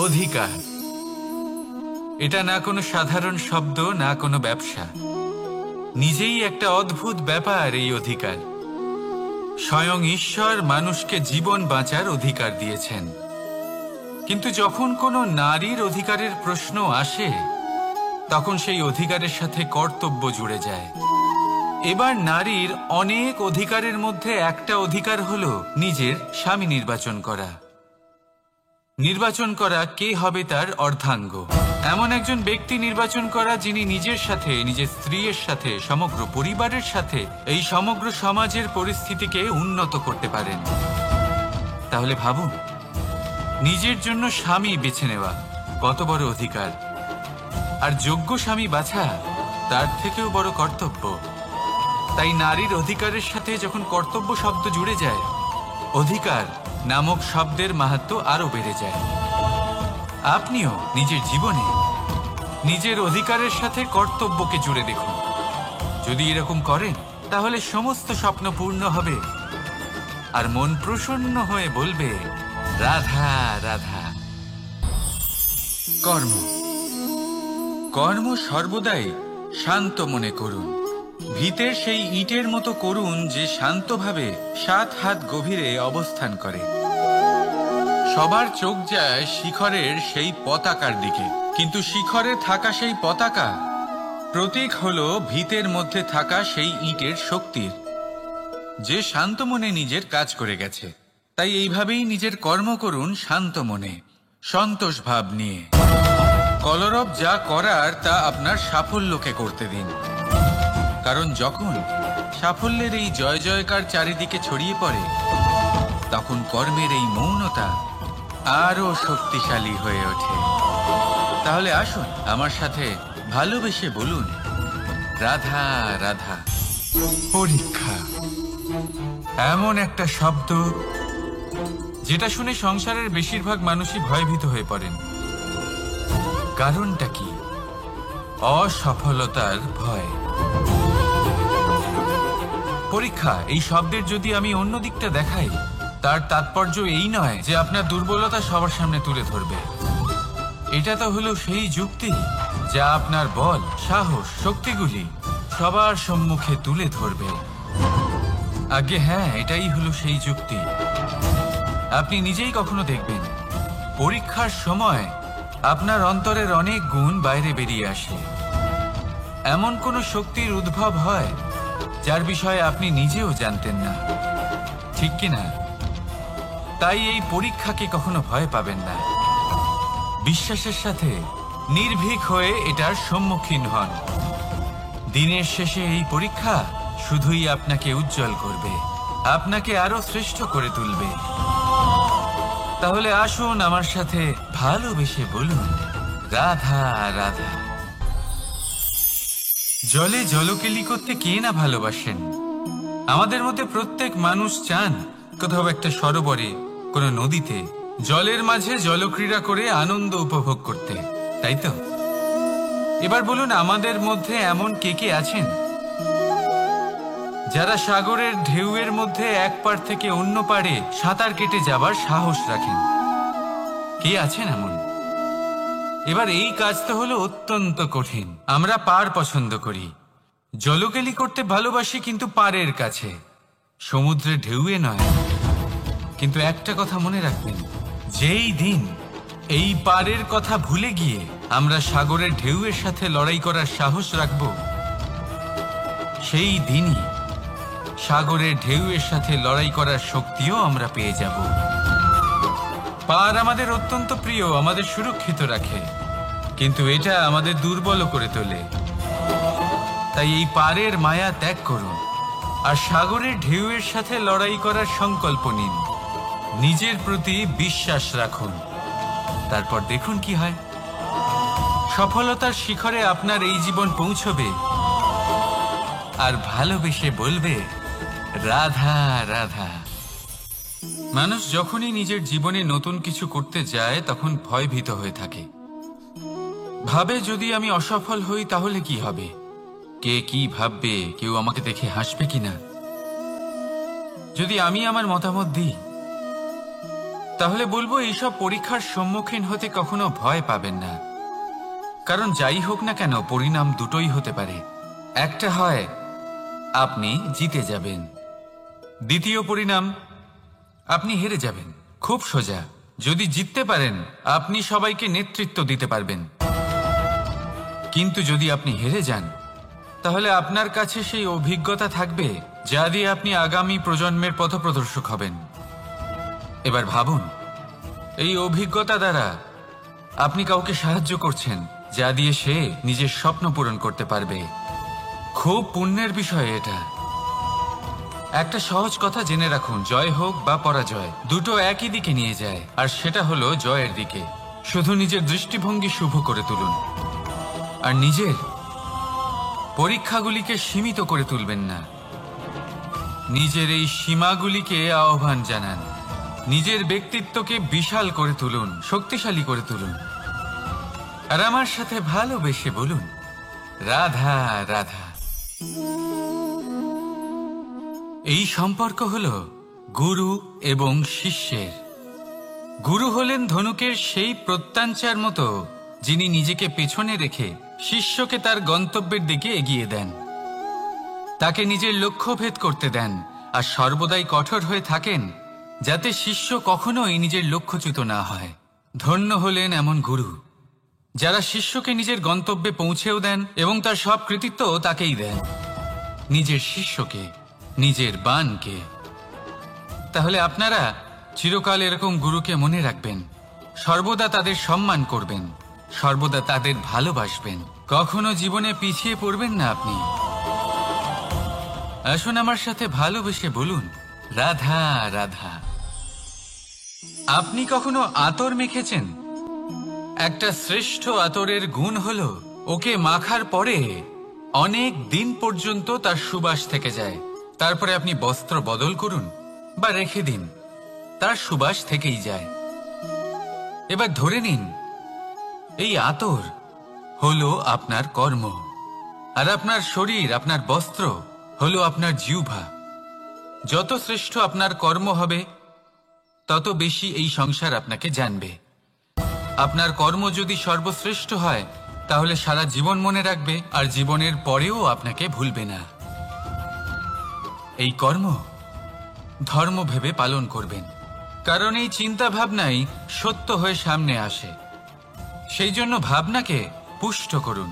অধিকার। এটা না কোনো সাধারণ শব্দ, না কোনো ব্যবসা, নিজেই একটা অদ্ভুত ব্যাপার এই অধিকার। স্বয়ং ঈশ্বর মানুষকে জীবন বাঁচার অধিকার দিয়েছেন। কিন্তু যখন কোনো নারীর অধিকারের প্রশ্ন আসে, তখন সেই অধিকারের সাথে কর্তব্য জুড়ে যায়। এবার নারীর অনেক অধিকারের মধ্যে একটা অধিকার হলো নিজের স্বামী নির্বাচন করা। নির্বাচন করা কে হবে তার অর্ধাঙ্গ, এমন একজন ব্যক্তি নির্বাচন করা যিনি নিজের সাথে, নিজের স্ত্রীর সাথে, সমগ্র পরিবারের সাথে এই সমগ্র সমাজের পরিস্থিতিকে উন্নত করতে পারেন। তাহলে ভাবুন, নিজের জন্য স্বামী বেছে নেওয়া কত বড় অধিকার, আর যোগ্য স্বামী বাছা তার থেকেও বড় কর্তব্য। তাই নারীর অধিকারের সাথে যখন কর্তব্য শব্দ জুড়ে যায়, অধিকার নামক শব্দের মাহাত্ম্য আরো বেড়ে যায়। আপনিও নিজের জীবনে নিজের অধিকারের সাথে কর্তব্যকে জুড়ে দেখুন। যদি এরকম করেন, তাহলে সমস্ত স্বপ্ন পূর্ণ হবে, আর মন প্রসন্ন হয়ে বলবে, রাধা রাধা। কর্ম কর্ম সর্বদাই শান্ত মনে করুন। ভিতের সেই ইটের মতো করুন যে শান্তভাবে 7 হাত গভীরে অবস্থান করে। সবার চোখ যায় শিখরের সেই পতাকার দিকে, কিন্তু শিখরে থাকা সেই পতাকা প্রতীক হলো ভিতের মধ্যে থাকা সেই ইটের শক্তির, যে শান্ত মনে নিজের কাজ করে গেছে। তাই এইভাবেই নিজের কর্ম করুন শান্ত মনে, সন্তোষ ভাব নিয়ে। কলরব যা করার তা আপনার সাফল্যকে করতে দিন, কারণ যখন সাফল্যের এই জয় জয়কার চারিদিকে ছড়িয়ে পড়ে, তখন কর্মের এই মৌনতা আরো শক্তিশালী হয়ে ওঠে। তাহলে আসুন আমার সাথে ভালোবেসে বলুন, রাধা রাধা। পরীক্ষা এমন একটা শব্দ যেটা শুনে সংসারের বেশিরভাগ মানুষই ভয়ভীত হয়ে পড়েন। কারণটা কি? অসফলতার ভয়। পরীক্ষা এই শব্দের যদি আমি অন্য দিকটা দেখাই, তার তাৎপর্য এই নয় যে আপনার দুর্বলতা সবার সামনে তুলে ধরবে। এটা তো হলো সেই যুক্তি যা আপনার বল, সাহস, শক্তিগুলি সবার সম্মুখে তুলে ধরবে। আগে হ্যাঁ, এটাই হলো সেই যুক্তি। আপনি নিজেই কখনো দেখবেন, পরীক্ষার সময় আপনার অন্তরের অনেক গুণ বাইরে বেরিয়ে আসে। এমন কোনো শক্তির উদ্ভব হয় যার বিষয়ে আপনি নিজেও জানতেন না, ঠিক কিনা? তাই এই পরীক্ষাকে কখনো ভয় পাবেন না। বিশ্বাসের সাথে নির্ভীক হয়ে এটার সম্মুখীন হন। দিনের শেষে এই পরীক্ষা শুধুই আপনাকে উজ্জ্বল করবে, আপনাকে আরো শ্রেষ্ঠ করে তুলবে। তাহলে আসুন আমার সাথে ভালোবেসে বলুন, রাধা রাধা। জলে জলকেলি করতে কে না ভালোবাসেন? আমাদের মধ্যে প্রত্যেক মানুষ চান কোথাও একটা সরোবরে, কোনো নদীতে, জলের মাঝে জলক্রীড়া করে আনন্দ উপভোগ করতে, তাই তো? এবার বলুন, আমাদের মধ্যে এমন কে কে আছেন যারা সাগরের ঢেউয়ের মধ্যে এক পাড় থেকে অন্য পাড়ে সাঁতার কেটে যাবার সাহস রাখেন? কে আছেন এমন? এবার এই কাজ তো হলো অত্যন্ত কঠিন। আমরা পাড় পছন্দ করি, জলকেলি করতে ভালোবাসি, কিন্তু পাড়ের কাছে, সমুদ্রের ঢেউয়ে নয়। কিন্তু একটা কথা মনে রাখবেন, যেই দিন এই পাড়ের কথা ভুলে গিয়ে আমরা সাগরের ঢেউয়ের সাথে লড়াই করার সাহস রাখব, সেই দিনই সাগরের ঢেউয়ের সাথে লড়াই করার শক্তিও আমরা পেয়ে যাব। পাড় আমাদের অত্যন্ত প্রিয়, আমাদের সুরক্ষিত রাখে, কিন্তু এটা আমাদের দুর্বল করে তোলে। তাই এই পাড়ের মায়া ত্যাগ করুন আর সাগরের ঢেউয়ের সাথে লড়াই করার সংকল্প নিন। নিজের প্রতি বিশ্বাস রাখুন, তারপর দেখুন কি হয়। সফলতার শিখরে আপনার এই জীবন পৌঁছবে, আর ভালোবেসে বলবে, রাধা রাধা। মানুষ যখনই নিজের জীবনে নতুন কিছু করতে যায়, তখন ভয়ভীত হয়ে থাকে। ভাবে, যদি আমি অসফল হই তাহলে কি হবে? কে কি ভাববে? কেউ আমাকে দেখে হাসবে কিনা? যদি আমি আমার মতামত দিই, তাহলে বলবো এইসব পরীক্ষার সম্মুখীন হতে কখনো ভয় পাবেন না, কারণ যাই হোক না কেন পরিণাম দুটোই হতে পারে। একটা হয় আপনি জিতে যাবেন, দ্বিতীয় পরিণাম আপনি হেরে যাবেন। খুব সোজা। যদি জিততে পারেন আপনি সবাইকে নেতৃত্ব দিতে পারবেন, কিন্তু যদি আপনি হেরে যান তাহলে আপনার কাছে সেই অভিজ্ঞতা থাকবে যা দিয়ে আপনি আগামী প্রজন্মের পথপ্রদর্শক হবেন। এবার ভাবুন, এই অভিজ্ঞতা দ্বারা আপনি কাউকে সাহায্য করছেন যা দিয়ে সে নিজের স্বপ্ন পূরণ করতে পারবে। খুব পুণ্যের বিষয় এটা। একটা সহজ কথা জেনে রাখুন, জয় হোক বা পরাজয় দুটো একই দিকে নিয়ে যায়, আর সেটা হলো জয়ের দিকে। শুধু নিজের দৃষ্টিভঙ্গি শুভ করে তুলুন, আর নিজের পরীক্ষাগুলিকে সীমিত করে তুলবেন না। নিজের এই সীমাগুলিকে আহ্বান জানান, নিজের ব্যক্তিত্বকে বিশাল করে তুলুন, শক্তিশালী করে তুলুন, আর আমার সাথে ভালোবেসে বলুন, রাধা রাধা। এই সম্পর্ক হলো গুরু এবং শিষ্যের। গুরু হলেন ধনুকের সেই প্রত্যঞ্চার মতো যিনি নিজেকে পেছনে রেখে শিষ্যকে তার গন্তব্যের দিকে এগিয়ে দেন, তাকে নিজের লক্ষ্য ভেদ করতে দেন, আর সর্বদাই কঠোর হয়ে থাকেন যাতে শিষ্য কখনোই নিজের লক্ষ্যচ্যুত না হয়। ধন্য হলেন এমন গুরু যারা শিষ্যকে নিজের গন্তব্যে পৌঁছেও দেন এবং তার সব কৃতিত্ব তাকেই দেন, নিজের শিষ্যকে, নিজের বাণকে। তাহলে আপনারা চিরকাল এরকম গুরুকে মনে রাখবেন, সর্বদা তাদের সম্মান করবেন, সর্বদা তাদের ভালোবাসবেন, কখনো জীবনে পিছিয়ে পড়বেন না আপনি। আসুন আমার সাথে ভালোবেসে বলুন, রাধা রাধা। আপনি কখনো আতর মেখেছেন? একটা শ্রেষ্ঠ আতরের গুণ হলো ওকে মাখার পরে অনেক দিন পর্যন্ত তার সুবাস থেকে যায়। তারপরে আপনি বস্ত্র বদল করুন বা রেখে দিন, তার সুবাস থেকেই যায়। এবার ধরে নিন এই আতর হলো আপনার কর্ম, আর আপনার শরীর, আপনার বস্ত্র হলো আপনার জিহ্বা। যত শ্রেষ্ঠ আপনার কর্ম হবে তত বেশি এই সংসার আপনাকে জানবে। আপনার কর্ম যদি সর্বশ্রেষ্ঠ হয় তাহলে সারা জীবন মনে রাখবে, আর জীবনের পরেও আপনাকে ভুলবে না। এই কর্ম ধর্ম ভেবে পালন করবেন, কারণ এই চিন্তা ভাবনাই সত্য হয়ে সামনে আসে। সেই জন্য ভাবনাকে পুষ্ট করুন,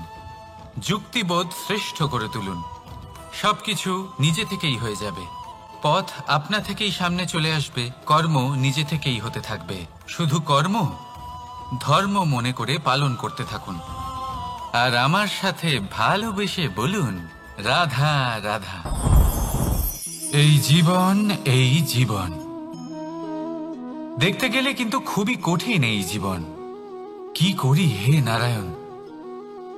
যুক্তিবোধ শ্রেষ্ঠ করে তুলুন, সবকিছু নিজে থেকেই হয়ে যাবে। পথ আপনা থেকেই সামনে চলে আসবে, কর্ম নিজে থেকেই হতে থাকবে। শুধু কর্ম ধর্ম মনে করে পালন করতে থাকুন, আর আমার সাথে ভালোবেসে বলুন, রাধা রাধা। এই জীবন, এই জীবন দেখতে গেলে কিন্তু খুবই কঠিন। এই জীবন কি করি হে নারায়ণ,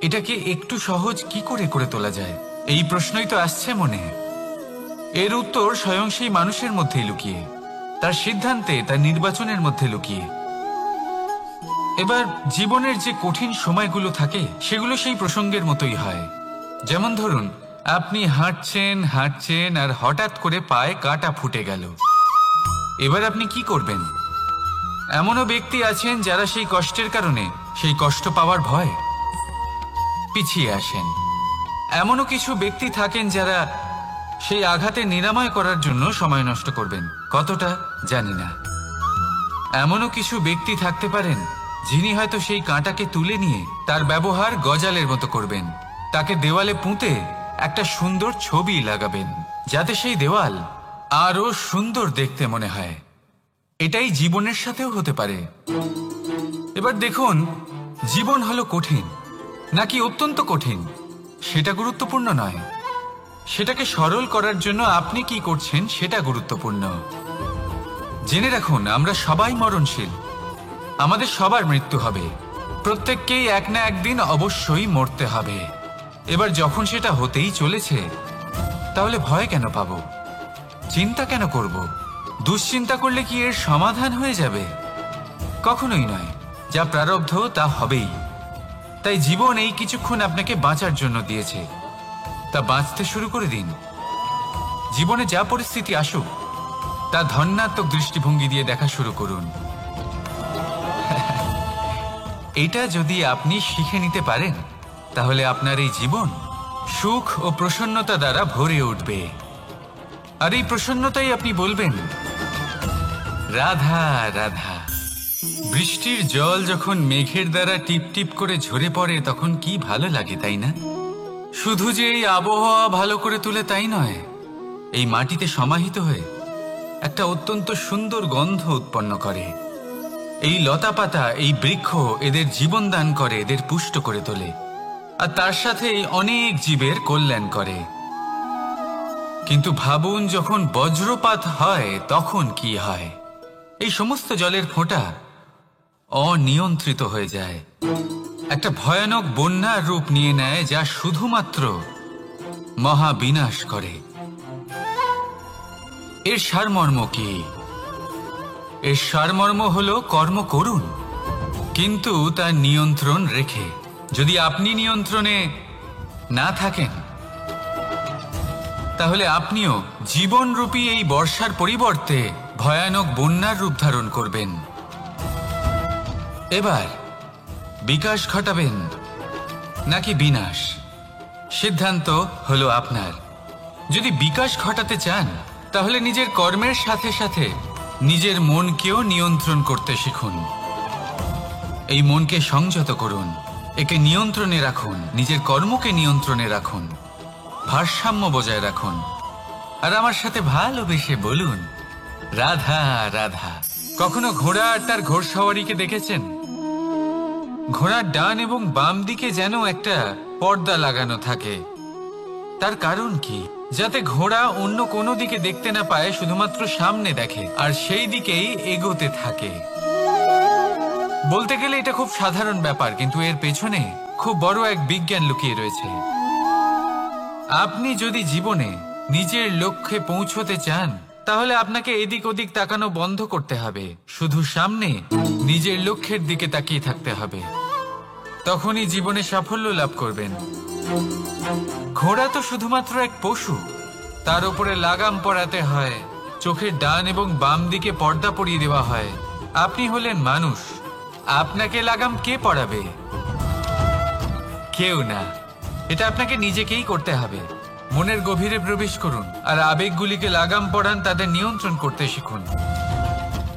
এটাকে একটু সহজ কি করে করে তোলা যায়, এই প্রশ্নই তো আসছে মনে। এর উত্তর স্বয়ং সেই মানুষের মধ্যেই লুকিয়ে, তার সিদ্ধান্তে, তার নির্বাচনের মধ্যে লুকিয়ে। এবার জীবনের যে কঠিন সময়গুলো থাকে সেগুলো সেই প্রসঙ্গের মতোই হয়। যেমন ধরুন, আপনি হাঁটছেন হাঁটছেন আর হঠাৎ করে পায়ে কাঁটা ফুটে গেল। এবার আপনি কি করবেন? এমনও ব্যক্তি আছেন যারা সেই কষ্টের কারণে, সেই কষ্ট পাওয়ার ভয় পিছিয়ে আসেন। এমনও কিছু ব্যক্তি থাকেন যারা সেই আঘাতে নিরাময় করার জন্য সময় নষ্ট করবেন, কতটা জানি না। এমনও কিছু ব্যক্তি থাকতে পারেন যিনি হয়তো সেই কাঁটাকে তুলে নিয়ে তার ব্যবহার গজালের মতো করবেন, তাকে দেওয়ালে পুঁতে একটা সুন্দর ছবি লাগাবেন যাতে সেই দেওয়াল আরো সুন্দর দেখতে মনে হয়। এটাই জীবনের সাথেও হতে পারে। এবার দেখুন, জীবন হলো কঠিন নাকি অত্যন্ত কঠিন সেটা গুরুত্বপূর্ণ নয়, সেটাকে সরল করার জন্য আপনি কি করছেন সেটা গুরুত্বপূর্ণ। জেনে রাখুন, আমরা সবাই মরণশীল, আমাদের সবার মৃত্যু হবে, প্রত্যেককেই এক না একদিন অবশ্যই মরতে হবে। এবার যখন সেটা হতেই চলেছে তাহলে ভয় কেন পাবো, চিন্তা কেন করব? দুশ্চিন্তা করলে কি এর সমাধান হয়ে যাবে? কখনোই নয়। যা প্রারব্ধ তা হবেই। তাই জীবন এই কিছুক্ষণ আপনাকে বাঁচার জন্য দিয়েছে, তা বাঁচতে শুরু করে দিন। জীবনে যা পরিস্থিতি আসুক তা ধন্যাত্মক দৃষ্টিভঙ্গি দিয়ে দেখা শুরু করুন। এটা যদি আপনি শিখে নিতে পারেন তাহলে আপনার এই জীবন সুখ ও প্রসন্নতা দ্বারা ভরে উঠবে। আর এই প্রসন্নতাই আপনি বলবেন, রাধা রাধা। বৃষ্টির জল যখন মেঘের দ্বারা টিপ টিপ করে ঝরে পড়ে তখন কি ভালো লাগে, তাই না? শুধু যে এই আবহাওয়া ভালো করে তুলে তাই নয়, এই মাটিতে সমাহিত হয়ে একটা অত্যন্ত সুন্দর গন্ধ উৎপন্ন করে। এই লতা পাতা, এই বৃক্ষ এদের জীবন দান করে, এদের পুষ্ট করে তোলে, আর তার সাথে অনেক জীবের কল্যাণ করে। কিন্তু ভাবুন, যখন বজ্রপাত হয় তখন কি হয়? এই সমস্ত জলের ফোঁটা অনিয়ন্ত্রিত হয়ে যায়, একটা ভয়ানক বন্যার রূপ নিয়ে নেয়, যা শুধুমাত্র মহাবিনাশ করে। এর সারমর্ম কি? এর সারমর্ম হলো কর্ম করুন, কিন্তু তার নিয়ন্ত্রণ রেখে। যদি আপনি নিয়ন্ত্রণে না থাকেন তাহলে আপনিও জীবনরূপী এই বর্ষার পরিবর্তে ভয়ানক বন্যার রূপ ধারণ করবেন। এবার বিকাশ ঘটাবেন নাকি বিনাশ, সিদ্ধান্ত হলো আপনার। যদি বিকাশ ঘটাতে চান তাহলে নিজের কর্মের সাথে সাথে নিজের মনকেও নিয়ন্ত্রণ করতে শিখুন। এই মনকে সংযত করুন, একে নিয়ন্ত্রণে রাখুন, নিজের কর্মকে নিয়ন্ত্রণে রাখুন, ভারসাম্য বজায় রাখুন। আর আমার সাথে ভালোবেসে বলুন, রাধা রাধা। কখনো ঘোড়া আর তার ঘোড়সওয়ারিকে দেখেছেন? ঘোড়ার ডান এবং বাম দিকে যেন একটা পর্দা লাগানো থাকে। তার কারণ কি? যাতে ঘোড়া অন্য কোনো দিকে দেখতে না পায়, শুধুমাত্র সামনে দেখে আর সেই দিকেই এগোতে থাকে। বলতে গেলে এটা খুব সাধারণ ব্যাপার, কিন্তু এর পেছনে খুব বড় এক বিজ্ঞান লুকিয়ে রয়েছে। আপনি যদি জীবনে নিজের লক্ষ্যে পৌঁছতে চান তাহলে আপনাকে এদিক ওদিক তাকানো বন্ধ করতে হবে, শুধু সামনে নিজের লক্ষ্যের দিকে তাকিয়ে থাকতে হবে। তখনই জীবনে সাফল্য লাভ করবেন। ঘোড়া তো শুধুমাত্র এক পশু, তার উপরে লাগাম পরাতে হয়, চোখের ডান এবং বাম দিকে পর্দা পরিয়ে দেওয়া হয়। আপনি হলেন মানুষ, আপনাকে লাগাম কে পরাবে? কেউ না। এটা আপনাকে নিজেকেই করতে হবে। মনের গভীরে প্রবেশ করুন আর আবেগগুলিকে লাগাম পরান, তাদের নিয়ন্ত্রণ করতে শিখুন।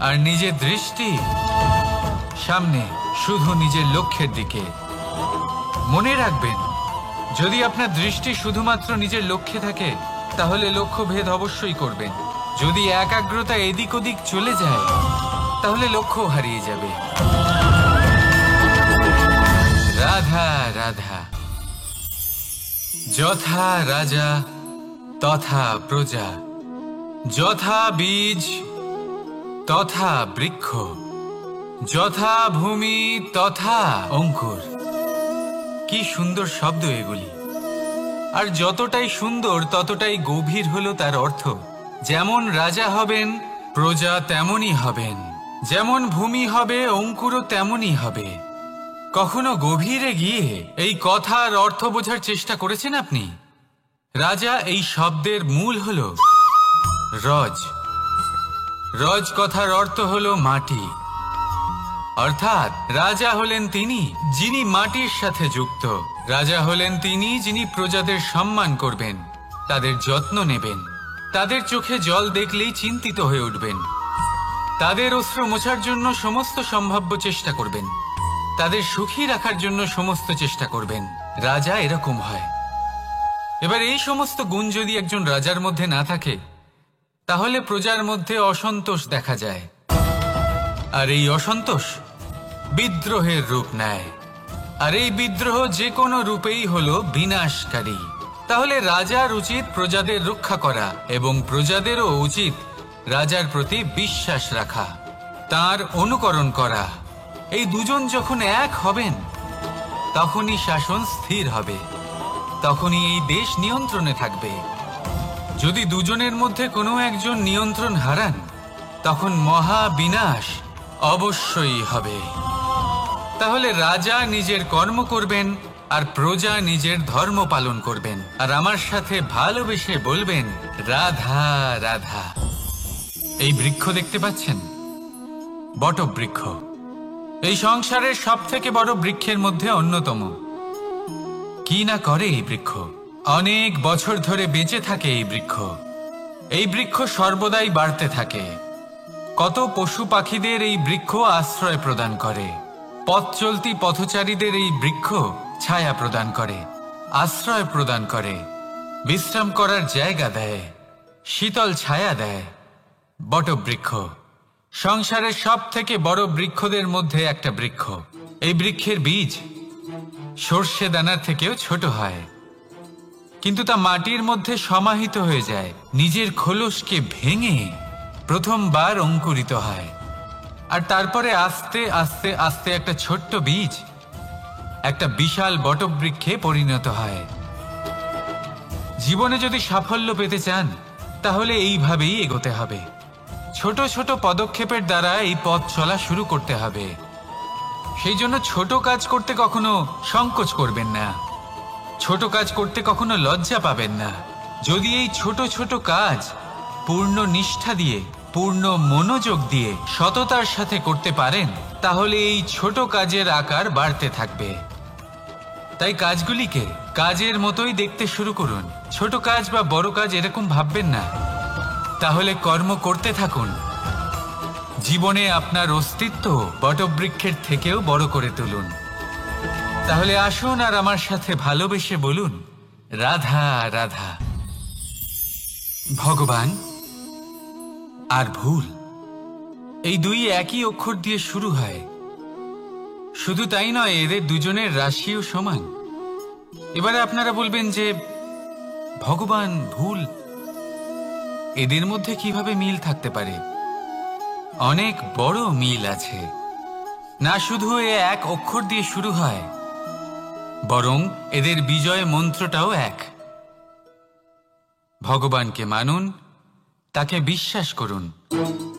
আর নিজের দৃষ্টি সামনে, শুধু নিজের লক্ষ্যের দিকে। মনে রাখবেন, যদি আপনার দৃষ্টি শুধুমাত্র নিজের লক্ষ্যে থাকে তাহলে লক্ষ্য ভেদ অবশ্যই করবেন। যদি একাগ্রতা এদিক ওদিক চলে যায় তাহলে লক্ষ্য হারিয়ে যাবে। রাধা রাধা। যথা রাজা তথা প্রজা, যথা বীজ তথা বৃক্ষ, যথা ভূমি তথা অঙ্কুর। কি সুন্দর শব্দ এগুলি! আর যতটাই সুন্দর ততটাই গভীর হলো তার অর্থ। যেমন রাজা হবেন, প্রজা তেমনই হবেন। যেমন ভূমি হবে, অঙ্কুরও তেমনই হবে। কখনো গভীরে গিয়ে এই কথার অর্থ বোঝার চেষ্টা করেছেন আপনি? রাজা এই শব্দের মূল হলো রজ। রজ কথার অর্থ হলো মাটি। অর্থাৎ রাজা হলেন তিনি যিনি মাটির সাথে যুক্ত। রাজা হলেন তিনি যিনি প্রজাদের সম্মান করবেন, তাদের যত্ন নেবেন, তাদের চোখে জল দেখলেই চিন্তিত হয়ে উঠবেন, তাদের অশ্রু মোছার জন্য সমস্ত সম্ভাব্য চেষ্টা করবেন, তাদের সুখী রাখার জন্য সমস্ত চেষ্টা করবেন। রাজা এরকম হয়। এবার এই সমস্ত গুণ যদি একজন রাজার মধ্যে না থাকে তাহলে প্রজার মধ্যে অসন্তোষ দেখা যায়। আর এই অসন্তোষ বিদ্রোহের রূপ নেয়। আর এই বিদ্রোহ যে কোনো রূপেই হলো বিনাশকারী। তাহলে রাজার উচিত প্রজাদের রক্ষা করা এবং প্রজাদেরও উচিত রাজার প্রতি বিশ্বাস রাখা, তার অনুকরণ করা। এই দুজন যখন এক হবেন তখনই শাসন স্থির হবে, তখনই এই দেশ নিয়ন্ত্রণে থাকবে। যদি দুজনের মধ্যে কোনো একজন নিয়ন্ত্রণ হারান তখন মহা বিনাশ অবশ্যই হবে। তাহলে রাজা নিজের কর্ম করবেন আর প্রজা নিজের ধর্ম পালন করবেন। আর আমার সাথে ভালোবেসে বলবেন, রাধা রাধা। এই বৃক্ষ দেখতে পাচ্ছেন? বটবৃক্ষ। এই সংসারের সব থেকে বড় বৃক্ষের মধ্যে অন্যতম। কি না করে এই বৃক্ষ, অনেক বছর ধরে বেঁচে থাকে এই বৃক্ষ। এই বৃক্ষ সর্বদাই বাড়তে থাকে। কত পশু পাখিদের এই বৃক্ষ আশ্রয় প্রদান করে। পথ চলতি পথচারীদের এই বৃক্ষ ছায়া প্রদান করে, আশ্রয় প্রদান করে, বিশ্রাম করার জায়গা দেয়, শীতল ছায়া দেয়। বটবৃক্ষ সংসারের সব থেকে বড় বৃক্ষদের মধ্যে একটা বৃক্ষ। এই বৃক্ষের বীজ সর্ষে দানার থেকেও ছোট হয়, কিন্তু তা মাটির মধ্যে সমাহিত হয়ে যায়, নিজের খোলসকে ভেঙে প্রথমবার অঙ্কুরিত হয়। আর তারপরে আস্তে আস্তে আস্তে একটা ছোট্ট বীজ একটা বিশাল বটবৃক্ষে পরিণত হয়। জীবনে যদি সাফল্য পেতে চান তাহলে এইভাবেই এগোতে হবে। ছোট ছোট পদক্ষেপের দ্বারা এই পথ চলা শুরু করতে হবে। সেই জন্য ছোট কাজ করতে কখনো সংকোচ করবেন না, ছোট কাজ করতে কখনো লজ্জা পাবেন না। যদি এই ছোট ছোট কাজ পূর্ণ নিষ্ঠা দিয়ে, পূর্ণ মনোযোগ দিয়ে, সততার সাথে করতে পারেন, তাহলে এই ছোট কাজের আকার বাড়তে থাকবে। তাই কাজগুলিকে কাজের মতোই দেখতে শুরু করুন। ছোট কাজ বা বড় কাজ এরকম ভাববেন না। তাহলে কর্ম করতে থাকুন। জীবনে আপনার অস্তিত্ব বটবৃক্ষের থেকেও বড় করে তুলুন। তাহলে আসুন আর আমার সাথে ভালোবেসে বলুন, রাধা রাধা। ভগবান আর ভুল, এই দুই একই অক্ষর দিয়ে শুরু হয়। শুধু তাই নয়, এদের দুজনের রাশিও সমান। এবারে আপনারা বলবেন যে ভগবান, ভুল, এদের মধ্যে কিভাবে মিল থাকতে পারে? অনেক বড় মিল আছে। না শুধু এ এক অক্ষর দিয়ে শুরু হয়, বরং এদের বিজয় মন্ত্রটাও এক। ভগবানকে মানুন, তাকে বিশ্বাস করুন,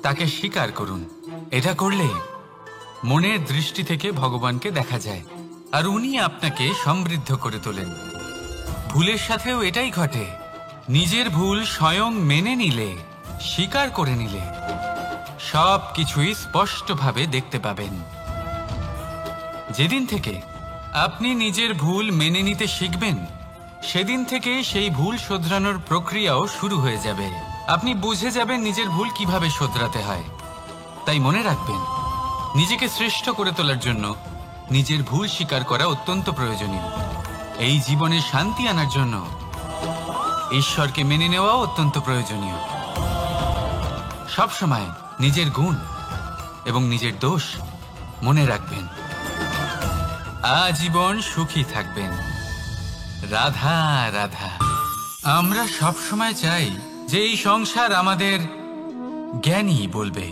তাকে স্বীকার করুন। এটা করলে মনের দৃষ্টি থেকে ভগবানকে দেখা যায়, আর উনি আপনাকে সমৃদ্ধ করে তোলেন। ভুলের সাথেও এটাই ঘটে। নিজের ভুল স্বয়ং মেনে নিলে, স্বীকার করে নিলে, সব কিছুই স্পষ্টভাবে দেখতে পাবেন। যেদিন থেকে আপনি নিজের ভুল মেনে নিতে শিখবেন, সেদিন থেকে সেই ভুল শোধরানোর প্রক্রিয়াও শুরু হয়ে যাবে। আপনি বুঝে যাবেন নিজের ভুল কিভাবে শোধরাতে হয়। তাই মনে রাখবেন, নিজেকে শ্রেষ্ঠ করে তোলার জন্য নিজের ভুল স্বীকার করা অত্যন্ত প্রয়োজনীয়। এই জীবনে শান্তি আনার জন্য ঈশ্বরকে মেনে নেওয়াও অত্যন্ত প্রয়োজনীয়। সবসময় নিজের গুণ এবং নিজের দোষ মনে রাখবেন। আজীবন সুখী থাকবেন। রাধা রাধা। আমরা সবসময় চাই যে এই সংসার আমাদের জ্ঞানী বলবে,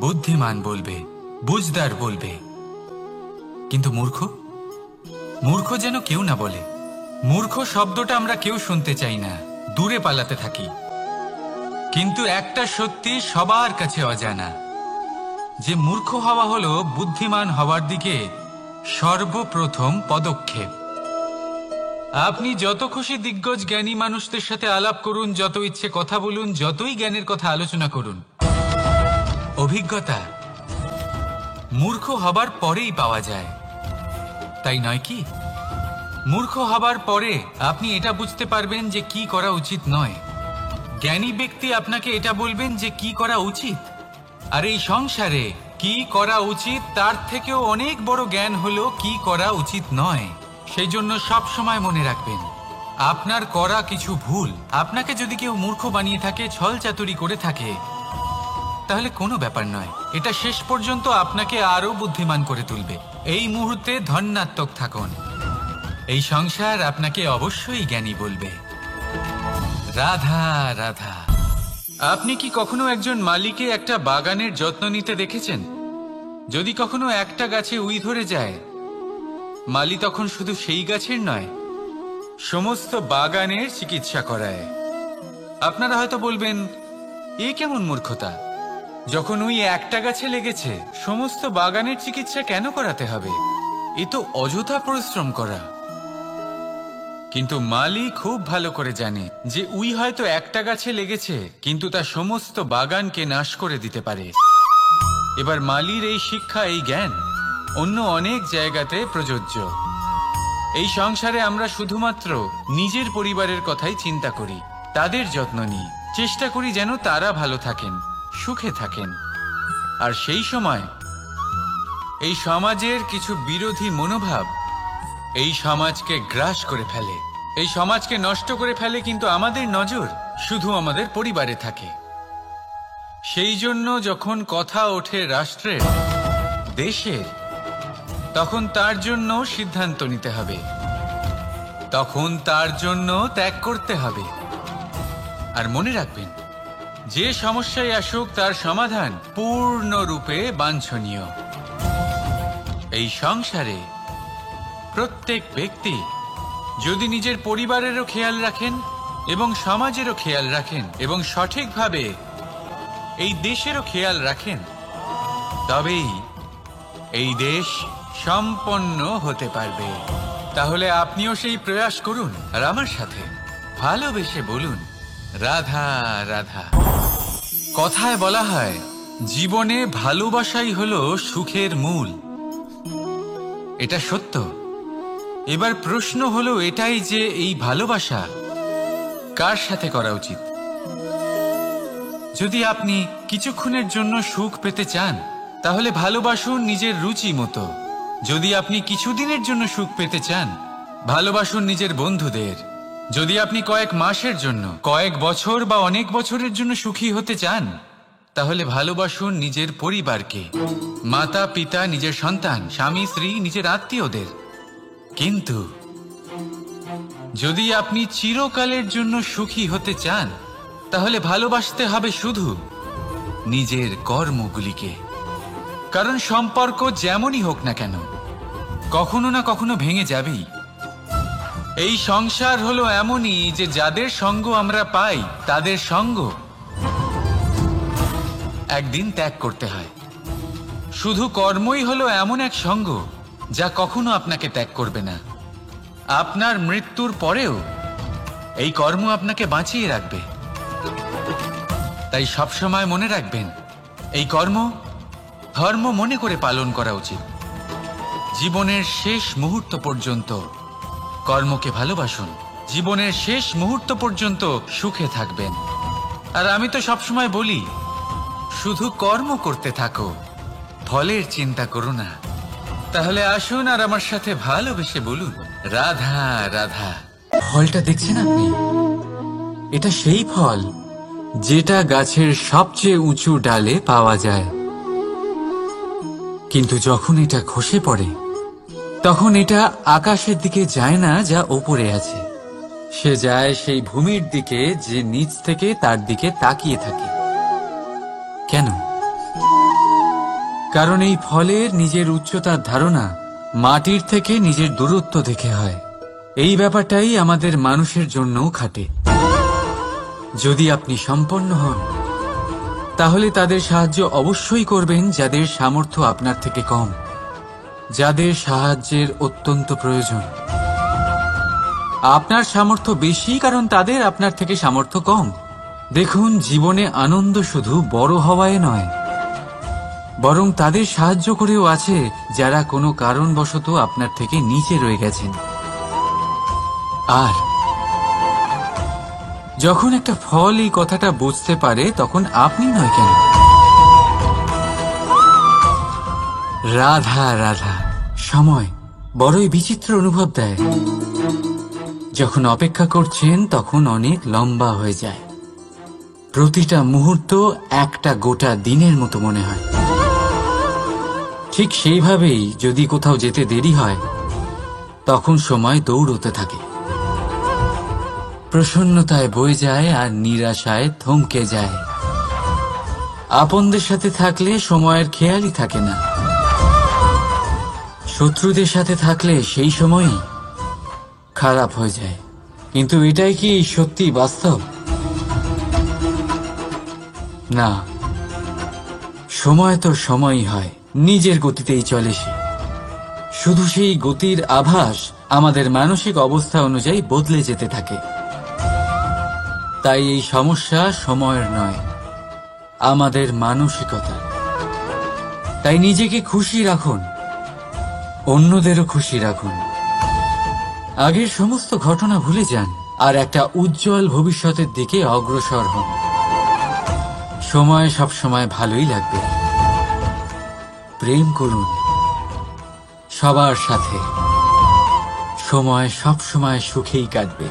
বুদ্ধিমান বলবে, বুঝদার বলবে, কিন্তু মূর্খ, মূর্খ যেন কেউ না বলে। মূর্খ শব্দটা আমরা কেউ শুনতে চাই না, দূরে পালাতে থাকি। কিন্তু একটা সত্যি সবার কাছে অজানা, যে মূর্খ হওয়া হলো বুদ্ধিমান হওয়ার দিকে সর্বপ্রথম পদক্ষেপ। আপনি যত খুশি দিগ্গজ জ্ঞানী মানুষদের সাথে আলাপ করুন, যত ইচ্ছে কথা বলুন, যতই জ্ঞানের কথা আলোচনা করুন, অভিজ্ঞতা মূর্খ হবার পরেই পাওয়া যায়, তাই নয় কি? মূর্খ হবার পরে আপনি এটা বুঝতে পারবেন যে কি করা উচিত নয়। জ্ঞানী ব্যক্তি আপনাকে এটা বলবেন যে কি করা উচিত। আর এই সংসারে কি করা উচিত তার থেকেও অনেক বড় জ্ঞান হলো কি করা উচিত নয়। সেই জন্য সব সময় মনে রাখবেন, আপনার করা কিছু ভুল আপনাকে যদি কেউ মূর্খ বানিয়ে থাকে, ছল চাতুরি করে থাকে, তাহলে কোনো ব্যাপার নয়। এটা শেষ পর্যন্ত আপনাকে আরো বুদ্ধিমান করে তুলবে। এই মুহূর্তে ধন্যাত্মক থাকুন। এই সংসার আপনাকে অবশ্যই জ্ঞানী বলবে। রাধা রাধা। আপনি কি কখনো একজন মালিকে একটা বাগানের যত্ন নিতে দেখেছেন? যদি কখনো একটা গাছে উই ধরে যায়, মালি তখন শুধু সেই গাছের নয়, সমস্ত বাগানের চিকিৎসা করায়। আপনারা হয়তো বলবেন, এ কেমন মূর্খতা? যখন উই একটা গাছে লেগেছে, সমস্ত বাগানের চিকিৎসা কেন করাতে হবে? এ তো অযথা পরিশ্রম করা। কিন্তু মালি খুব ভালো করে জানে যে উই হয়তো একটা গাছে লেগেছে, কিন্তু তা সমস্ত বাগানকে নাশ করে দিতে পারে। এবার মালির এই শিক্ষা, এই জ্ঞান অন্য অনেক জায়গাতে প্রযোজ্য। এই সংসারে আমরা শুধুমাত্র নিজের পরিবারের কথাই চিন্তা করি, তাদের যত্ন নিই, চেষ্টা করি যেন তারা ভালো থাকেন, সুখে থাকেন। আর সেই সময় এই সমাজের কিছু বিরোধী মনোভাব এই সমাজকে গ্রাস করে ফেলে, এই সমাজকে নষ্ট করে ফেলে, কিন্তু আমাদের নজর শুধু আমাদের পরিবারে থাকে। সেই জন্য যখন কথা ওঠে রাষ্ট্রের, দেশের, তখন তার জন্য সিদ্ধান্ত নিতে হবে, তখন তার জন্য ত্যাগ করতে হবে। আর মনে রাখবেন, যে সমস্যায় আসুক তার সমাধান পূর্ণরূপে বাঞ্ছনীয়। এই সংসারে প্রত্যেক ব্যক্তি যদি নিজের পরিবারেরও খেয়াল রাখেন এবং সমাজেরও খেয়াল রাখেন এবং সঠিকভাবে এই দেশেরও খেয়াল রাখেন, তবেই এই দেশ সম্পন্ন হতে পারবে। তাহলে আপনিও সেই প্রয়াস করুন আর আমার সাথে ভালোবেসে বলুন, রাধা রাধা। কথায় বলা হয়, জীবনে ভালোবাসাই হলো সুখের মূল। এটা সত্য। এবার প্রশ্ন হলো এটাই যে এই ভালোবাসা কার সাথে করা উচিত। যদি আপনি কিছুক্ষণের জন্য সুখ পেতে চান, তাহলে ভালোবাসুন নিজের রুচি মতো। যদি আপনি কিছুদিনের জন্য সুখ পেতে চান, ভালোবাসুন নিজের বন্ধুদের। যদি আপনি কয়েক মাসের জন্য, কয়েক বছর বা অনেক বছরের জন্য সুখী হতে চান, তাহলে ভালোবাসুন নিজের পরিবারকে, মাতা পিতা, নিজের সন্তান, স্বামী স্ত্রী, নিজের আত্মীয়দের। কিন্তু যদি আপনি চিরকালের জন্য সুখী হতে চান, তাহলে ভালোবাসতে হবে শুধু নিজের কর্মগুলিকে। কারণ সম্পর্ক যেমনই হোক না কেন, কখনো না কখনো ভেঙে যাবেই। এই সংসার হলো এমনই যে যাদের সঙ্গ আমরা পাই, তাদের সঙ্গ একদিন ত্যাগ করতে হয়। শুধু কর্মই হলো এমন এক সঙ্গ যা কখনো আপনাকে ত্যাগ করবে না। আপনার মৃত্যুর পরেও এই কর্ম আপনাকে বাঁচিয়ে রাখবে। তাই সবসময় মনে রাখবেন, এই কর্ম ধর্ম মনে করে পালন করা উচিত। জীবনের শেষ মুহূর্ত পর্যন্ত কর্মকে ভালোবাসুন, জীবনের শেষ মুহূর্ত পর্যন্ত সুখে থাকবেন। আর আমি তো সবসময় বলি, শুধু কর্ম করতে থাকো, ফলের চিন্তা করো না। তাহলে আসুন আর আমার সাথে ভালোবেসে বলুন, রাধা রাধা। ফলটা দেখছেন আপনি? এটা সেই ফল যেটা গাছের সবচেয়ে উঁচু ডালে পাওয়া যায়, কিন্তু যখন এটা খসে পড়ে তখন এটা আকাশের দিকে যায় না যা ওপরে আছে, সে যায় সেই ভূমির দিকে যে নিচ থেকে তার দিকে তাকিয়ে থাকে। কেন? কারণ এই ফলের নিজের উচ্চতার ধারণা মাটির থেকে নিজের দূরত্ব দেখে হয়। এই ব্যাপারটাই আমাদের মানুষের জন্যও খাটে। যদি আপনি সম্পন্ন হন, তাহলে তাদের সাহায্য অবশ্যই করবেন যাদের সামর্থ্য আপনার থেকে কম, যাদের সাহায্যের অত্যন্ত প্রয়োজন। আপনার সামর্থ্য বেশি কারণ তাদের আপনার থেকে সামর্থ্য কম। দেখুন, জীবনে আনন্দ শুধু বড় হওয়ায় নয়, বরং তাদের সাহায্য করেও আছে যারা কোনো কারণবশত আপনার থেকে নিচে রয়ে গেছেন। আর যখন একটা ফল এই কথাটা বুঝতে পারে, তখন আপনি নয় কেন? রাধা রাধা। সময় বড়ই বিচিত্র অনুভব দেয়। যখন অপেক্ষা করছেন তখন অনেক লম্বা হয়ে যায়। প্রতিটা মুহূর্ত একটা গোটা দিনের মতো মনে হয়। ঠিক সেইভাবেই যদি কোথাও যেতে দেরি হয়, তখন সময় দৌড়তে থাকে। প্রসন্নতায় বয়ে যায় আর নিরাশায় থমকে যায়। আপনদের সাথে থাকলে সময়ের খেয়ালই থাকে না, শত্রুদের সাথে থাকলে সেই সময়ই খারাপ হয়ে যায়। কিন্তু এটাই কি সত্যি বাস্তব? না, সময় তো সময়ই হয়, নিজের গতিতেই চলে সে। শুধু সেই গতির আভাস আমাদের মানসিক অবস্থা অনুযায়ী বদলে যেতে থাকে। তাই এই সমস্যা সময়ের নয়, আমাদের মানসিকতা। তাই নিজেকে খুশি রাখুন, অন্যদেরও খুশি রাখুন। আগের সমস্ত ঘটনা ভুলে যান আর একটা উজ্জ্বল ভবিষ্যতের দিকে অগ্রসর হন। সময় সবসময় ভালোই লাগবে। প্রেম করুন সবার সাথে, সময় সবসময় সুখেই কাটবে।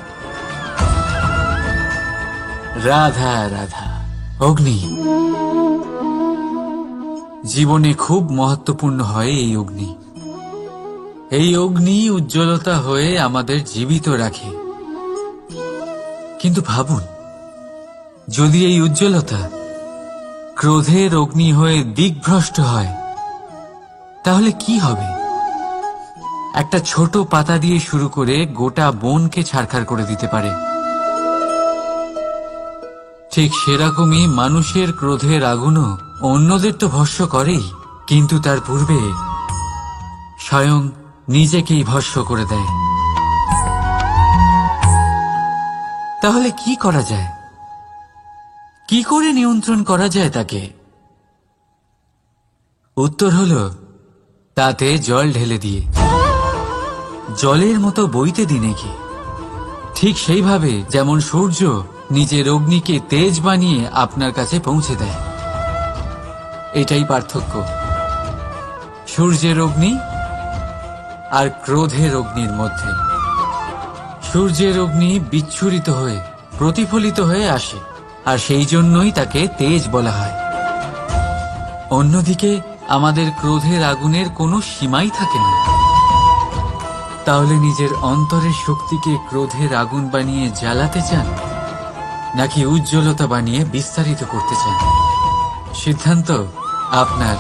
রাধা রাধা। অগ্নি জীবনে খুব মহত্বপূর্ণ হয়। এই অগ্নি উজ্জ্বলতা হয়ে আমাদের জীবিত রাখে। কিন্তু ভাবুন, যদি এই উজ্জ্বলতা ক্রোধের অগ্নি হয়ে দিকভ্রষ্ট হয়, তাহলে কি হবে? একটা ছোট পাতা দিয়ে শুরু করে গোটা বনকে ছারখার করে দিতে পারে। ঠিক সেরকমই মানুষের ক্রোধের আগুনও অন্যদের তো ভস্ম করেই, কিন্তু তার পূর্বে স্বয়ং নিজেকেই ভস্ম করে দেয়। তাহলে কি করা যায়? কি করে নিয়ন্ত্রণ করা যায় তাকে? উত্তর হলো, তাতে জল ঢেলে দিয়ে, জলের মতো বইতে দিন একে। ঠিক সেইভাবে যেমন সূর্য নিজের অগ্নিকে তেজ বানিয়ে আপনার কাছে পৌঁছে দেয়। এটাই পার্থক্য সূর্যের অগ্নি আর ক্রোধের অগ্নির মধ্যে। সূর্যের অগ্নি বিচ্ছুরিত হয়ে প্রতিফলিত হয়ে আসে, আর সেই জন্যই তাকে তেজ বলা হয়। অন্যদিকে আমাদের ক্রোধের আগুনের কোনো সীমাই থাকে না। তাহলে নিজের অন্তরের শক্তিকে ক্রোধের আগুন বানিয়ে জ্বালাতে চান, নাকি উজ্জ্বলতা বানিয়ে বিস্তারিত করতে চান? সিদ্ধান্ত আপনার।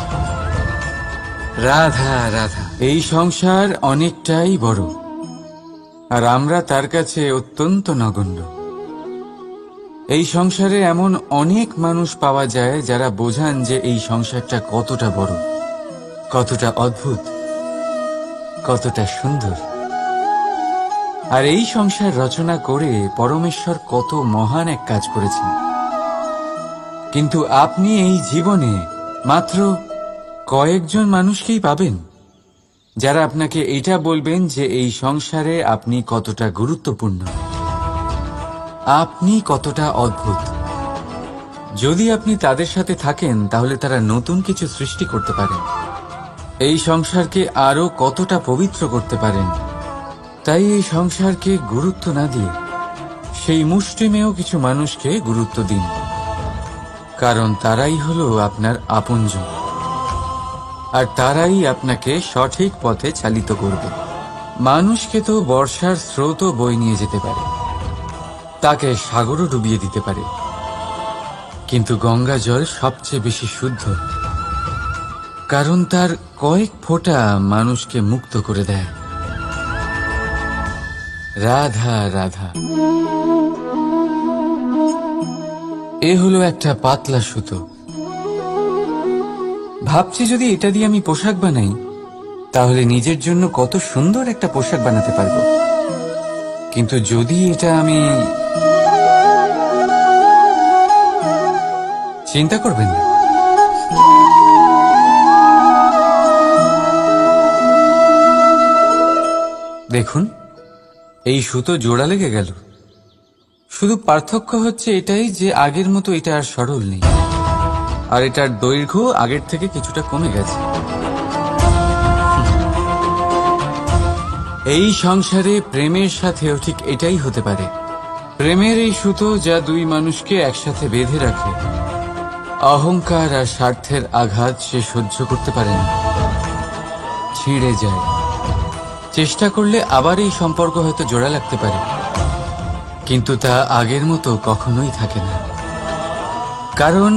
রাধা রাধা। এই সংসার অনেকটাই বড়, আর আমরা তার কাছে অত্যন্ত নগণ্য। এই সংসারে এমন অনেক মানুষ পাওয়া যায় যারা বোঝান যে এই সংসারটা কতটা বড়, কতটা অদ্ভুত, কতটা সুন্দর। আর এই সংসার রচনা করে পরমেশ্বর কত মহান এক কাজ করেছেন। কিন্তু আপনি এই জীবনে মাত্র কয়েকজন মানুষকেই পাবেন যারা আপনাকে এটা বলবেন যে এই সংসারে আপনি কতটা গুরুত্বপূর্ণ, আপনি কতটা অদ্ভুত। যদি আপনি তাদের সাথে থাকেন, তাহলে তারা নতুন কিছু সৃষ্টি করতে পারেন, এই সংসারকে আরো কতটা পবিত্র করতে পারেন। তাই এই সংসারকে গুরুত্ব না দিয়ে সেই মুষ্টিমেয় কিছু মানুষকে গুরুত্ব দিন, কারণ তারাই হলো আপনার আপনজন, আর তারাই আপনাকে সঠিক পথে চালিত করবে। মানুষকে তো বর্ষার স্রোতও বই নিয়ে যেতে পারে, তাকে সাগরও ডুবিয়ে দিতে পারে, কিন্তু গঙ্গা জল সবচেয়ে বেশি শুদ্ধ, কারণ তার কয়েক ফোঁটা মানুষকে মুক্ত করে দেয়। রাধা রাধা। এ হলো একটা পাতলা সুতো। ভাবছি যদি এটা দিয়ে আমি পোশাক বানাই, তাহলে নিজের জন্য কত সুন্দর একটা পোশাক বানাতে পারবো। কিন্তু যদি এটা আমি... চিন্তা করবেন না, দেখুন এই সুতো জোড়া লেগে গেল। শুধু পার্থক্য হচ্ছে এটাই যে আগের মতো এটা আর সরল নেই, আর এটার দৈর্ঘ্য আগের থেকে কিছুটা কমে গেছে। এই সংসারে প্রেমের সাথেও ঠিক এটাই হতে পারে। প্রেমের এই সুতো যা দুই মানুষকে একসাথে বেঁধে রাখে, অহংকার আর স্বার্থের আঘাত সে সহ্য করতে পারে না, ছিঁড়ে যায়। চেষ্টা করলে আবার এই সম্পর্ক হয়তো জোড়া লাগতে পারে, কিন্তু তা আগের মতো কখনোই থাকে না, কারণ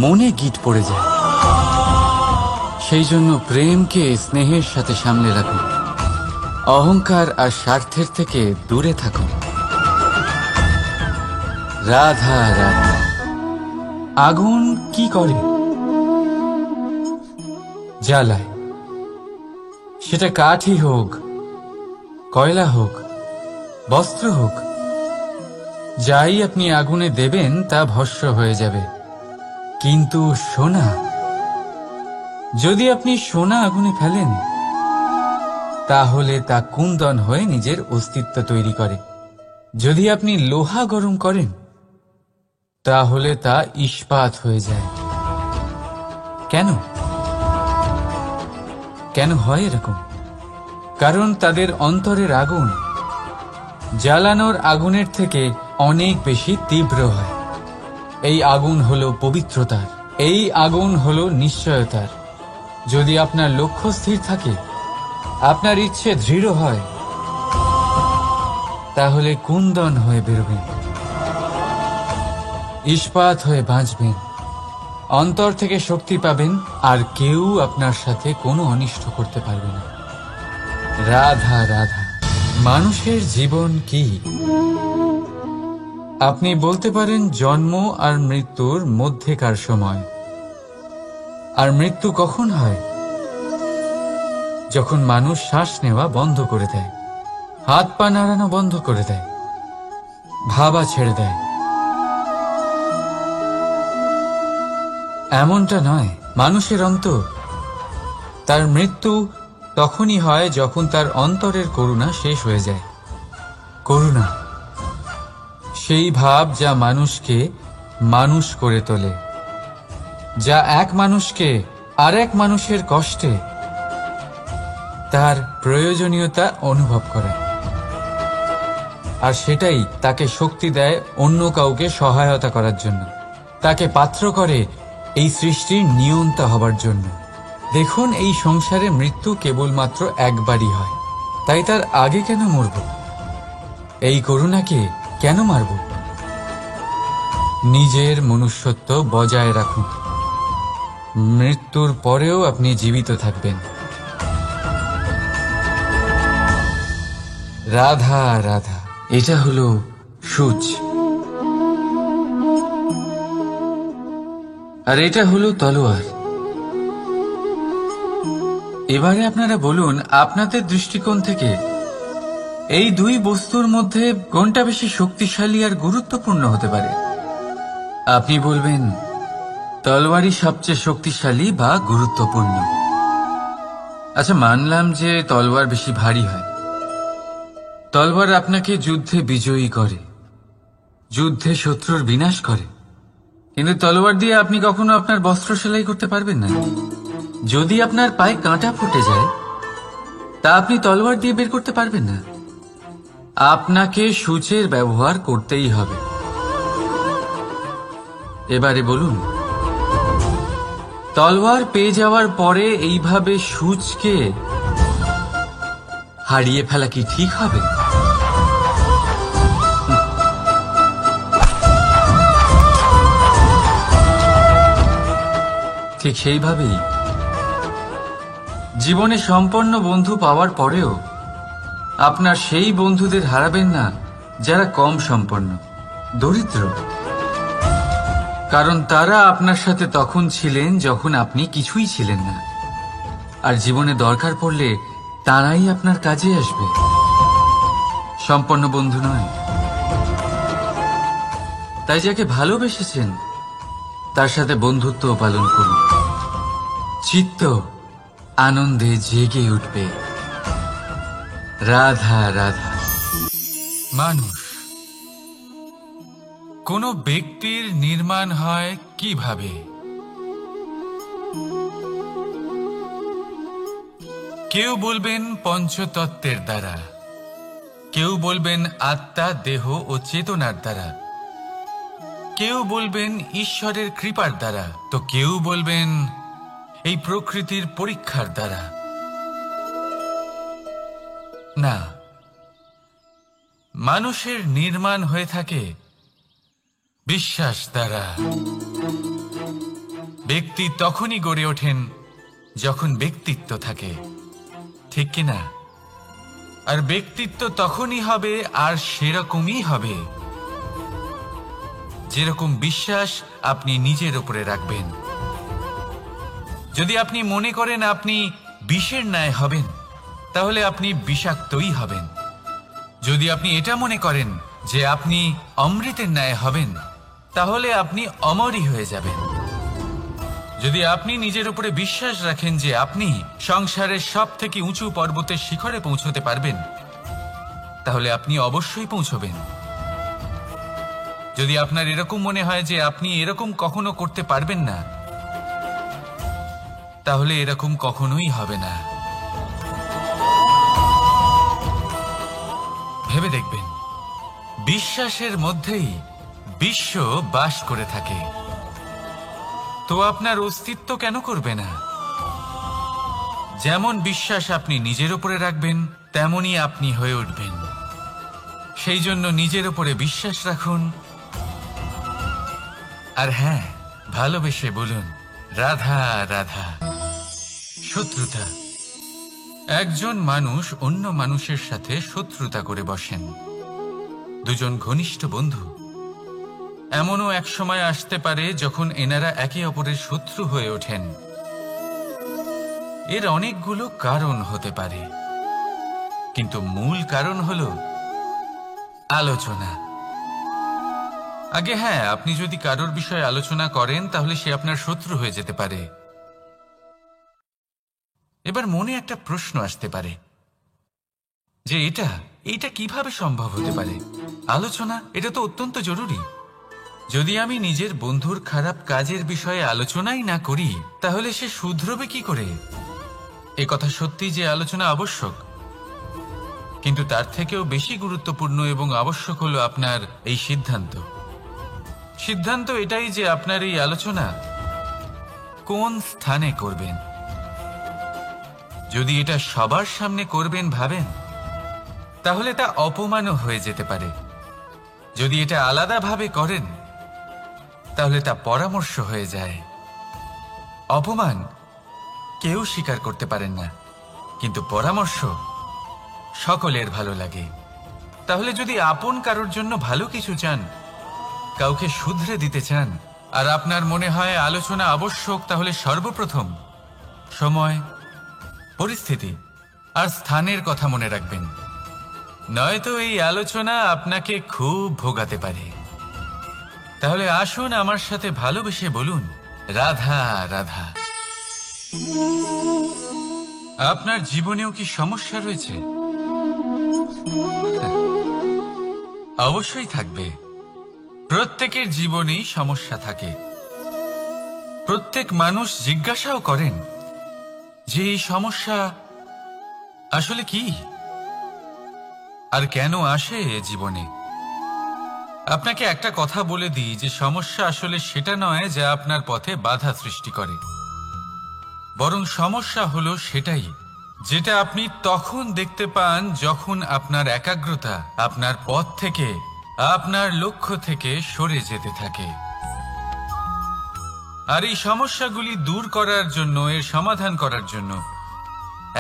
মনে গিট পড়ে যায়। সেই জন্য প্রেমকে স্নেহের সাথে সামলে রাখুন, অহংকার আর স্বার্থের থেকে দূরে থাকুন। রাধা রাধা। আগুন কি করে? জ্বালায়। সেটা কাঠই হোক, কয়লা হোক, বস্ত্র হোক, যাই আপনি আগুনে দেবেন তা ভস্ম হয়ে যাবে। কিন্তু সোনা, যদি আপনি সোনা আগুনে ফেলেন, তাহলে তা কুন্দন হয়ে নিজের অস্তিত্ব তৈরি করে। যদি আপনি লোহা গরম করেন তাহলে তা ইস্পাত হয়ে যায়। কেন কেন হয় এরকম? কারণ তাদের অন্তরের আগুন জ্বালানোর আগুনের থেকে অনেক বেশি তীব্র হয়। এই আগুন হলো পবিত্রতার, এই আগুন হলো নিশ্চয়তার। যদি আপনার লক্ষ্য স্থির থাকে, আপনার ইচ্ছে দৃঢ় হয়, তাহলে কুন্দন হয়ে বেরোবেন, ইস্পাত হয়ে বাঁচবেন, অন্তর থেকে শক্তি পাবেন, আর কেউ আপনার সাথে কোনো অনিষ্ট করতে পারবে না। রাধা রাধা। মানুষের জীবন কি? আপনি বলতে পারেন জন্ম আর মৃত্যুর মধ্যেকার সময়। আর মৃত্যু কখন হয়? যখন মানুষ শ্বাস নেওয়া বন্ধ করে দেয়, হাত পা নাড়ানো বন্ধ করে দেয়, ভাবা ছেড়ে দেয়। এমনটা নয়, মানুষের অন্তর। তার মৃত্যু তখনই হয় যখন তার অন্তরের করুণা শেষ হয়ে যায়। করুণা সেই ভাব যা মানুষকে মানুষ করে তোলে, যা এক মানুষকে আরেক মানুষের কষ্টে তার প্রয়োজনীয়তা অনুভব করে, আর সেটাই তাকে শক্তি দেয় অন্য কাউকে সহায়তা করার জন্য, তাকে পাত্র করে এই সৃষ্টির নিয়ন্তা হবার জন্য। দেখুন, এই সংসারে মৃত্যু কেবলমাত্র একবারই হয়, তাই তার আগে কেন মরব? এই করুণাকে কেন মারব? নিজের মনুষ্যত্ব বজায় রাখুন। মৃত্যুর পরেও আপনি জীবিত থাকবেন। রাধা রাধা। এটা হলো সূচ, আর এটা হলো তলোয়ার। এবারে আপনারা বলুন, আপনাদের দৃষ্টিকোণ থেকে এই দুই বস্তুর মধ্যে কোনটা বেশি শক্তিশালী আর গুরুত্বপূর্ণ হতে পারে? আপনি বলবেন তলোয়ারই সবচেয়ে শক্তিশালী বা গুরুত্বপূর্ণ। আচ্ছা, মানলাম যে তলোয়ার বেশি ভারী হয়। তলোয়ার আপনাকে যুদ্ধে বিজয়ী করে, যুদ্ধে শত্রুর বিনাশ করে, কিন্তু তলোয়ার দিয়ে আপনি কখনো আপনার বস্ত্র সেলাই করতে পারবেন না। যদি আপনার পায়ে কাঁটা ফুটে যায়, তা আপনি তলোয়ার দিয়ে বের করতে পারবেন না। আপনাকে সূচের ব্যবহার করতেই হবে। এবারে বলুন, তলোয়ার পেয়ে যাওয়ার পরে এইভাবে সূচকে হারিয়ে ফেলা কি ঠিক হবে? ঠিক সেইভাবেই জীবনে সম্পন্ন বন্ধু পাওয়ার পরেও আপনার সেই বন্ধুদের হারাবেন না যারা কম সম্পন্ন, দরিদ্র। কারণ তারা আপনার সাথে তখন ছিলেন যখন আপনি কিছুই ছিলেন না, আর জীবনে দরকার পড়লে তারাই আপনার কাজে আসবে, সম্পন্ন বন্ধু নয়। তাই যাকে ভালোবেসেছেন তার সাথে বন্ধুত্ব পালন করুন। চিত্ত আনন্দে জেগে উঠবে। রাধা রাধা। মানুষ, কোন ব্যক্তির নির্মাণ হয় কিভাবে? কেউ বলবেন পঞ্চতত্ত্বের দ্বারা, কেউ বলবেন আত্মা, দেহ ও চেতনার দ্বারা, কেউ বলবেন ঈশ্বরের কৃপার দ্বারা, তো কেউ বলবেন এই প্রকৃতির পরীক্ষার দ্বারা। না, মানুষের নির্মাণ হয়ে থাকে বিশ্বাস দ্বারা। ব্যক্তি তখনই গড়ে ওঠেন যখন ব্যক্তিত্ব থাকে, ঠিক কিনা? আর ব্যক্তিত্ব তখনই হবে আর সেরকমই হবে যেরকম বিশ্বাস আপনি নিজের উপরে রাখবেন। যদি আপনি মনে করেন আপনি বিষের ন্যায় হবেন, তাহলে আপনি বিষাক্তই হবেন। যদি আপনি এটা মনে করেন যে আপনি অমৃতের ন্যায় হবেন, তাহলে আপনি অমরই হয়ে যাবেন। যদি আপনি নিজের উপরে বিশ্বাস রাখেন যে আপনি সংসারের সব থেকে উঁচু পর্বতের শিখরে পৌঁছতে পারবেন, তাহলে আপনি অবশ্যই পৌঁছবেন। যদি আপনার এরকম মনে হয় যে আপনি এরকম কখনো করতে পারবেন না, তাহলে এরকম কখনোই হবে না। ভেবে দেখবেন, বিশ্বাসের মধ্যেই বিশ্ব বাস করে থাকে। তো আপনার অস্তিত্ব কেন করবে না? যেমন বিশ্বাস আপনি নিজের উপরে রাখবেন, তেমনই আপনি হয়ে উঠবেন। সেই জন্য নিজের উপরে বিশ্বাস রাখুন। আর হ্যাঁ, ভালোবেসে বলুন রাধা রাধা। শত্রুতা। একজন মানুষ অন্য মানুষের সাথে শত্রুতা করে বসেন। দুজন ঘনিষ্ঠ বন্ধু, এমনও এক সময় আসতে পারে যখন এনারা একে অপরের শত্রু হয়ে ওঠেন। এর অনেকগুলো কারণ হতে পারে, কিন্তু মূল কারণ হলো আলোচনা। আগে হ্যাঁ, আপনি যদি কারোর বিষয়ে আলোচনা করেন তাহলে সে আপনার শত্রু হয়ে যেতে পারে। এবার মনে একটা প্রশ্ন আসতে পারে যে এটা কিভাবে সম্ভব হতে পারে? আলোচনা, এটা তো অত্যন্ত জরুরি। যদি আমি নিজের বন্ধুর খারাপ কাজের বিষয়ে আলোচনাই না করি, তাহলে সে শুধরবে কি করে? এ কথা সত্যি যে আলোচনা আবশ্যক, কিন্তু তার থেকেও বেশি গুরুত্বপূর্ণ এবং আবশ্যক হলো আপনার এই সিদ্ধান্ত। সিদ্ধান্ত এটাই যে আপনার এই আলোচনা কোন স্থানে করবেন। যদি এটা সবার সামনে করবেন ভাবেন, তাহলে তা অপমানও হয়ে যেতে পারে। যদি এটা আলাদাভাবে করেন, তাহলে তা পরামর্শ হয়ে যায়। অপমান কেউ স্বীকার করতে পারেন না, কিন্তু পরামর্শ সকলের ভালো লাগে। তাহলে যদি আপন কারোর জন্য ভালো কিছু চান, কাউকে শুধরে দিতে চান, আর আপনার মনে হয় আলোচনা আবশ্যক, তাহলে সর্বপ্রথম সময়, পরিস্থিতি আর স্থানের কথা মনে রাখবেন। নয়তো এই আলোচনা আপনাকে খুব ভোগাতে পারে। তাহলে আসুন আমার সাথে ভালোবেসে বলুন রাধা রাধা। আপনার জীবনেও কি সমস্যা রয়েছে? অবশ্যই থাকবে। প্রত্যেকের জীবনেই সমস্যা থাকে। প্রত্যেক মানুষ জিজ্ঞাসাও করেন যে এই সমস্যা আসলে কি আর কেন আসে জীবনে। আপনাকে একটা কথা বলে দিই যে সমস্যা আসলে সেটা নয় যা আপনার পথে বাধা সৃষ্টি করে, বরং সমস্যা হলো সেটাই যেটা আপনি তখন দেখতে পান যখন আপনার একাগ্রতা আপনার পথ থেকে, আপনার লক্ষ্য থেকে সরে যেতে থাকে। আর এই সমস্যাগুলি দূর করার জন্য, এর সমাধান করার জন্য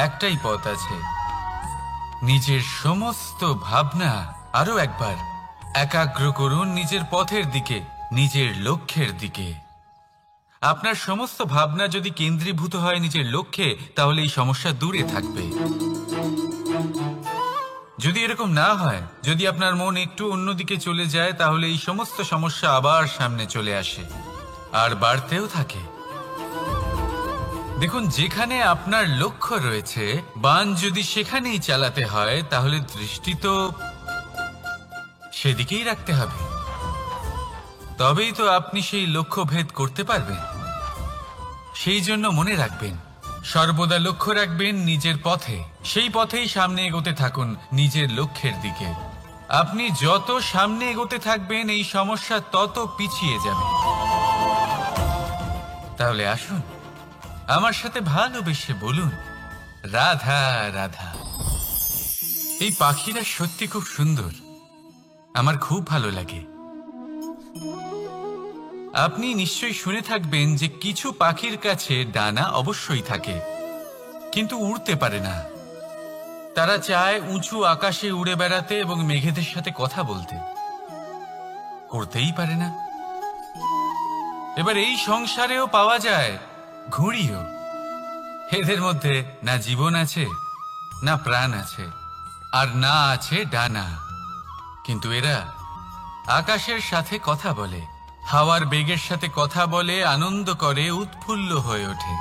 একটাই পথ আছে। নিজের সমস্ত ভাবনা আরো একবার একাগ্র করুন নিজের পথের দিকে, নিজের লক্ষ্যের দিকে। আপনার সমস্ত ভাবনা যদি কেন্দ্রীভূত হয় নিজের লক্ষ্যে, তাহলে এই সমস্যা দূরে থাকবে। যদি এরকম না হয়, যদি আপনার মন একটু অন্যদিকে চলে যায়, তাহলে এই সমস্ত সমস্যা আবার সামনে চলে আসে আর বাড়তেও থাকে। দেখুন, যেখানে আপনার লক্ষ্য রয়েছে, বাণ যদি সেখানেই চালাতে হয়, তাহলে দৃষ্টি তো সেদিকেই রাখতে হবে। তবেই তো আপনি সেই লক্ষ্য ভেদ করতে পারবেন। সেই জন্য মনে রাখবেন, সর্বদা লক্ষ্য রাখবেন নিজের পথে, সেই পথেই সামনে এগোতে থাকুন নিজের লক্ষ্যের দিকে। আপনি যত সামনে এগোতে থাকবেন, এই সমস্যা তত পিছিয়ে যাবে। তাহলে আসুন আমার সাথে ভালোবেসে বলুন রাধা রাধা। এই পাখিরা সত্যি খুব সুন্দর, আমার খুব ভালো লাগে। আপনি নিশ্চয়ই শুনে থাকবেন যে কিছু পাখির কাছে ডানা অবশ্যই থাকে, কিন্তু উড়তে পারে না। তারা চায় উঁচু আকাশে উড়ে বেড়াতে এবং মেঘেদের সাথে কথা বলতে, করতেই পারে না। এবার এই সংসারেও পাওয়া যায় ঘুড়িও। এদের মধ্যে না জীবন আছে, না প্রাণ আছে, আর না আছে ডানা, কিন্তু এরা আকাশের সাথে কথা বলে। হাওয়ার বেগের সাথে কথা বলে, আনন্দ করে, উৎফুল্ল হয়ে ওঠে।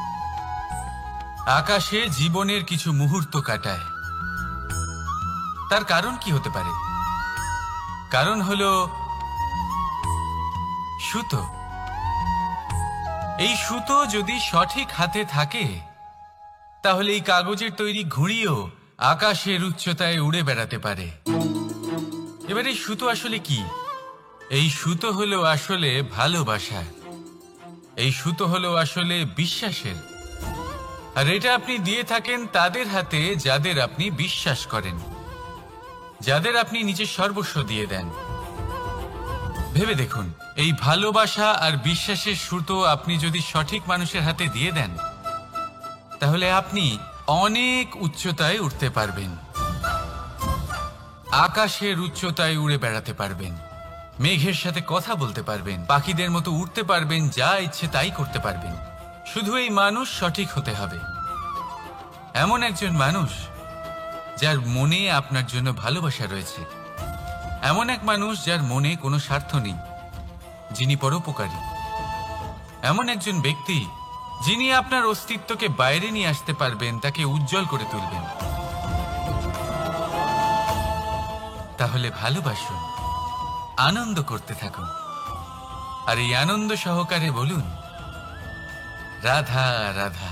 আকাশে জীবনের কিছু মুহূর্ত কাটায়। তার কারণ কি হতে পারে? কারণ হলো সুতো। এই সুতো যদি সঠিক হাতে থাকে তাহলে এই কাগজের তৈরি ঘুড়িও আকাশের উচ্চতায় উড়ে বেড়াতে পারে। এবার এই সুতো আসলে কি? এই সুতো হলো আসলে ভালোবাসা। এই সুতো হলো আসলে বিশ্বাসের। আর এটা আপনি দিয়ে থাকেন তাদের হাতে যাদের আপনি বিশ্বাস করেন, যাদের আপনি নিজের সর্বস্ব দিয়ে দেন। ভেবে দেখুন, এই ভালোবাসা আর বিশ্বাসের সুতো আপনি যদি সঠিক মানুষের হাতে দিয়ে দেন তাহলে আপনি অনেক উচ্চতায় উঠতে পারবেন, আকাশের উচ্চতায় উড়ে বেড়াতে পারবেন, মেঘের সাথে কথা বলতে পারবেন, পাখিদের মতো উড়তে পারবেন, যা ইচ্ছে তাই করতে পারবেন। শুধু এই মানুষ সঠিক হতে হবে, এমন একজন মানুষ যার মনে আপনার জন্য ভালোবাসা রয়েছে, এমন এক মানুষ যার মনে কোনো স্বার্থ নেই, যিনি পরোপকারী, এমন একজন ব্যক্তি যিনি আপনার অস্তিত্বকে বাইরে নিয়ে আসতে পারবেন, তাকে উজ্জ্বল করে তুলবেন। তাহলে ভালোবাসুন, আনন্দ করতে থাকুন, আর এই আনন্দ সহকারে বলুন রাধা রাধা।